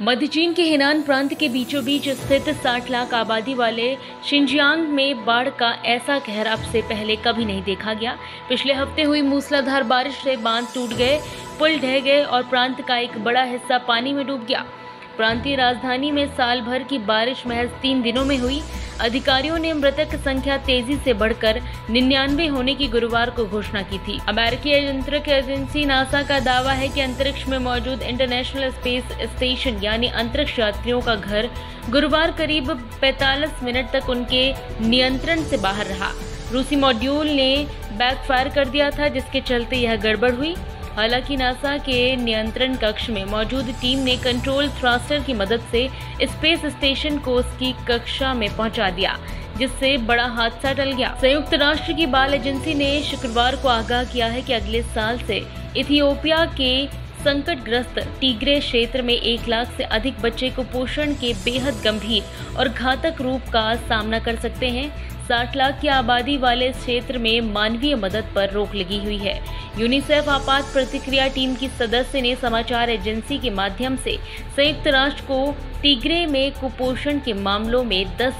मध्य चीन के हेनान प्रांत के बीचों बीच स्थित 60 लाख आबादी वाले शिनजियांग में बाढ़ का ऐसा कहर अब से पहले कभी नहीं देखा गया। पिछले हफ्ते हुई मूसलाधार बारिश से बांध टूट गए, पुल ढह गए और प्रांत का एक बड़ा हिस्सा पानी में डूब गया। प्रांतीय राजधानी में साल भर की बारिश महज 3 दिनों में हुई। अधिकारियों ने मृतक संख्या तेजी से बढ़कर 99 होने की गुरुवार को घोषणा की थी। अमेरिकी अंतरिक्ष एजेंसी नासा का दावा है कि अंतरिक्ष में मौजूद इंटरनेशनल स्पेस स्टेशन यानी अंतरिक्ष यात्रियों का घर गुरुवार करीब 45 मिनट तक उनके नियंत्रण से बाहर रहा। रूसी मॉड्यूल ने बैकफायर कर दिया था, जिसके चलते यह गड़बड़ हुई। हालांकि नासा के नियंत्रण कक्ष में मौजूद टीम ने कंट्रोल थ्रस्टर की मदद से स्पेस स्टेशन को उसकी कक्षा में पहुंचा दिया, जिससे बड़ा हादसा टल गया। संयुक्त राष्ट्र की बाल एजेंसी ने शुक्रवार को आगाह किया है कि अगले साल से इथियोपिया के संकटग्रस्त टिग्रे क्षेत्र में 1 लाख से अधिक बच्चे कुपोषण के बेहद गंभीर और घातक रूप का सामना कर सकते हैं। 60 लाख की आबादी वाले क्षेत्र में मानवीय मदद पर रोक लगी हुई है। यूनिसेफ आपात प्रतिक्रिया टीम की सदस्य ने समाचार एजेंसी के माध्यम से संयुक्त राष्ट्र को टिग्रे में कुपोषण के मामलों में 10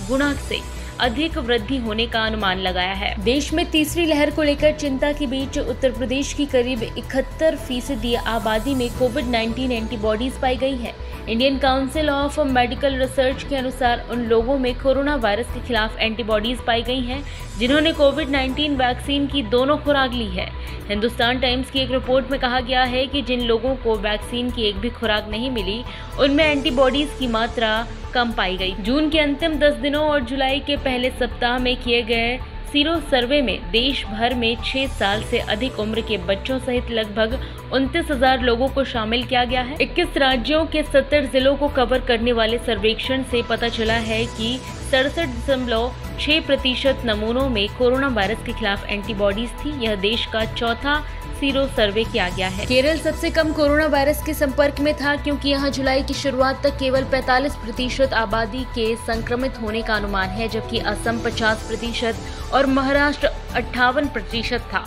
गुना से अधिक वृद्धि होने का अनुमान लगाया है। देश में तीसरी लहर को लेकर चिंता के बीच उत्तर प्रदेश की करीब 71% आबादी में कोविड-19 एंटीबॉडीज पाई गई है। Indian council of medical research के अनुसार उन लोगों में कोरोना वायरस के खिलाफ एंटीबॉडीज पाई गई हैं जिन्होंने कोविड-19 वैक्सीन की दोनों खुराक ली है। हिंदुस्तान टाइम्स की एक रिपोर्ट में कहा गया है कि जिन लोगों को वैक्सीन की एक भी खुराक नहीं मिली, उनमें एंटीबॉडीज की मात्रा कम पाई गई। जून के अंतिम 10 दिनों और जुलाई के पहले सप्ताह में किए गए सीरो सर्वे में देश भर में 6 साल से अधिक उम्र के बच्चों सहित लगभग 29,000 लोगों को शामिल किया गया है। 21 राज्यों के 70 जिलों को कवर करने वाले सर्वेक्षण से पता चला है कि 67.6% नमूनों में कोरोना वायरस के खिलाफ एंटीबॉडीज थी। यह देश का चौथा सीरो सर्वे किया गया है। केरल सबसे कम कोरोना वायरस के संपर्क में था, क्योंकि यहां जुलाई की शुरुआत तक केवल 45% आबादी के संक्रमित होने का अनुमान है, जबकि असम 50% और महाराष्ट्र 58% था।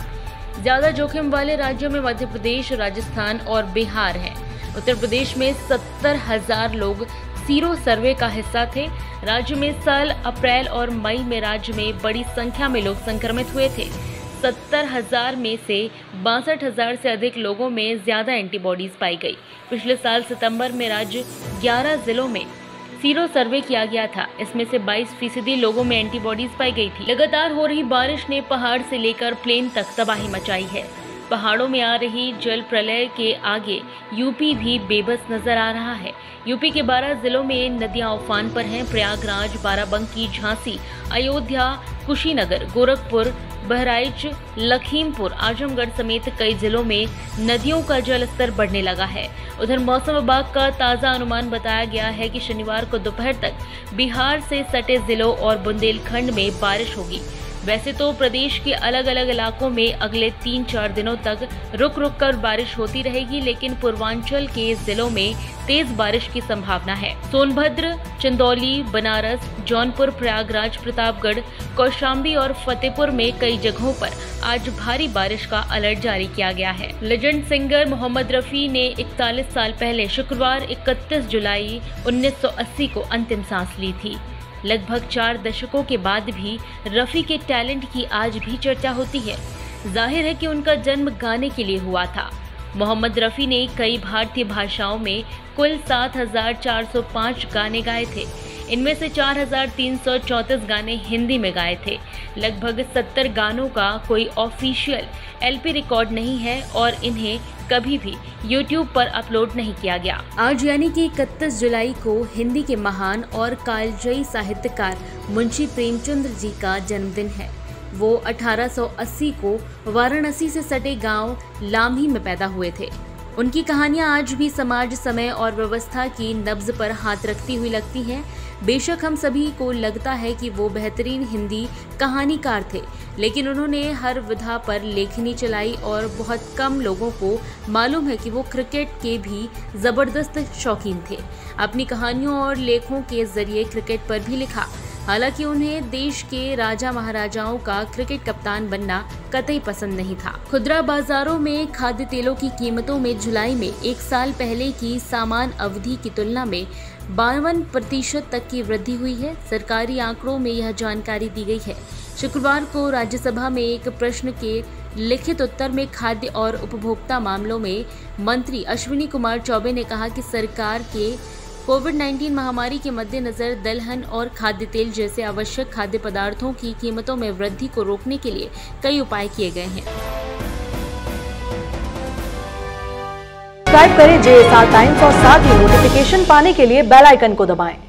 ज्यादा जोखिम वाले राज्यों में मध्य प्रदेश, राजस्थान और बिहार हैं। उत्तर प्रदेश में 70,000 लोग सीरो सर्वे का हिस्सा थे। राज्य में साल अप्रैल और मई में राज्य में बड़ी संख्या में लोग संक्रमित हुए थे। 70,000 में से 62,000 से अधिक लोगों में ज्यादा एंटीबॉडीज पाई गई। पिछले साल सितंबर में राज्य 11 जिलों में सीरो सर्वे किया गया था। इसमें से 22% लोगों में एंटीबॉडीज पाई गई थी। लगातार हो रही बारिश ने पहाड़ से लेकर प्लेन तक तबाही मचाई है। पहाड़ों में आ रही जल प्रलय के आगे यूपी भी बेबस नजर आ रहा है। यूपी के 12 जिलों में नदियां उफान पर हैं। प्रयागराज, बाराबंकी, झांसी, अयोध्या, कुशीनगर, गोरखपुर, बहराइच, लखीमपुर, आजमगढ़ समेत कई जिलों में नदियों का जलस्तर बढ़ने लगा है। उधर मौसम विभाग का ताज़ा अनुमान बताया गया है कि शनिवार को दोपहर तक बिहार से सटे जिलों और बुंदेलखंड में बारिश होगी। वैसे तो प्रदेश के अलग अलग इलाकों में अगले 3-4 दिनों तक रुक रुक कर बारिश होती रहेगी, लेकिन पूर्वांचल के जिलों में तेज बारिश की संभावना है। सोनभद्र, चंदौली, बनारस, जौनपुर, प्रयागराज, प्रतापगढ़, कौशाम्बी और फतेहपुर में कई जगहों पर आज भारी बारिश का अलर्ट जारी किया गया है। लेजेंड सिंगर मोहम्मद रफी ने 41 साल पहले शुक्रवार 31 जुलाई 1980 को अंतिम सांस ली थी। लगभग 4 दशकों के बाद भी रफी के टैलेंट की आज भी चर्चा होती है। जाहिर है कि उनका जन्म गाने के लिए हुआ था। मोहम्मद रफी ने कई भारतीय भाषाओं में कुल 7,405 गाने गाए थे। इनमें से 4,334 गाने हिंदी में गाए थे। लगभग 70 गानों का कोई ऑफिशियल LP रिकॉर्ड नहीं है और इन्हें कभी भी YouTube पर अपलोड नहीं किया गया। आज यानी कि 31 जुलाई को हिंदी के महान और कालजयी साहित्यकार मुंशी प्रेमचंद जी का जन्मदिन है। वो 1880 को वाराणसी से सटे गांव लाम्ही में पैदा हुए थे। उनकी कहानियां आज भी समाज, समय और व्यवस्था की नब्ज पर हाथ रखती हुई लगती हैं। बेशक हम सभी को लगता है कि वो बेहतरीन हिंदी कहानीकार थे, लेकिन उन्होंने हर विधा पर लेखनी चलाई और बहुत कम लोगों को मालूम है कि वो क्रिकेट के भी ज़बरदस्त शौकीन थे। अपनी कहानियों और लेखों के जरिए क्रिकेट पर भी लिखा। हालांकि उन्हें देश के राजा महाराजाओं का क्रिकेट कप्तान बनना कतई पसंद नहीं था। खुदरा बाजारों में खाद्य तेलों की कीमतों में जुलाई में एक साल पहले की समान अवधि की तुलना में 52% तक की वृद्धि हुई है। सरकारी आंकड़ों में यह जानकारी दी गई है। शुक्रवार को राज्यसभा में एक प्रश्न के लिखित उत्तर में खाद्य और उपभोक्ता मामलों में मंत्री अश्विनी कुमार चौबे ने कहा कि सरकार के कोविड-19 महामारी के मद्देनजर दलहन और खाद्य तेल जैसे आवश्यक खाद्य पदार्थों की कीमतों में वृद्धि को रोकने के लिए कई उपाय किए गए हैं। सब्सक्राइब करें JSR टाइम्स और साथ ही नोटिफिकेशन पाने के लिए बेल आइकन को दबाएं।